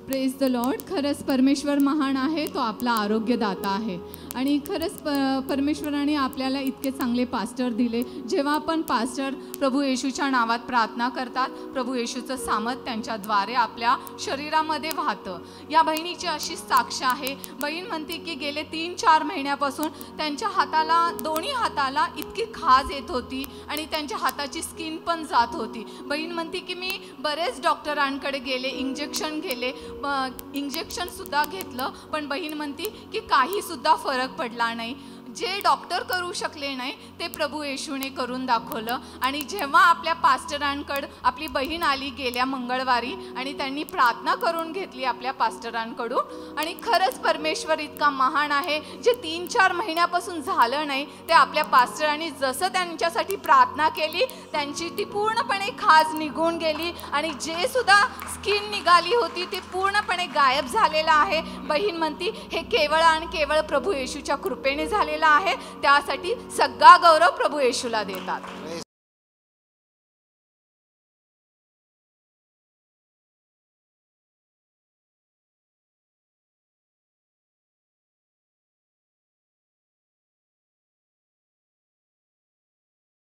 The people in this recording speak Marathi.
Praise the Lord. खरंच परमेश्वर महान आहे, तो आपला आरोग्यदाता आहे. आणि खरंच परमेश्वराने आपल्याला इतके चांगले पास्टर दिले. जेव्हा आपण पास्टर प्रभू येशूच्या नावात प्रार्थना करतात, प्रभू येशूचं सामर्थ त्यांच्याद्वारे आपल्या शरीरामध्ये वाहतं. या बहिणीची अशी साक्ष आहे. बहीण म्हणते की गेले 3-4 महिन्यापासून त्यांच्या हाताला, दोन्ही हाताला इतकी खाज येत होती आणि त्यांच्या हाताची स्किन पण जात होती. बहीण म्हणते की मी बरेच डॉक्टरांकडे गेले, इंजेक्शनसुद्धा घेतलं, पण बहीण म्हणते की काहीसुद्धा फरक पडला नाही. जे डॉक्टर करू शकले नाही ते प्रभू येशूने करून दाखवलं. आणि जेव्हा आपल्या पास्टरांकडं आपली बहीण आली गेल्या मंगळवारी आणि त्यांनी प्रार्थना करून घेतली आपल्या पास्टरांकडून, आणि खरंच परमेश्वर इतका महान आहे. जे 3-4 महिन्यापासून झालं नाही ते आपल्या पास्टरांनी जसं त्यांच्यासाठी प्रार्थना केली, त्यांची ती पूर्णपणे खाज निघून गेली आणि जे सुद्धा स्किन निघाली होती ती पूर्णपणे गायब झालेलं आहे. बहीण म्हणती हे केवळ आणि केवळ प्रभू येशूच्या कृपेने झालेलं आहे. त्यासाठी सगळा गौरव प्रभू येशूला देतात.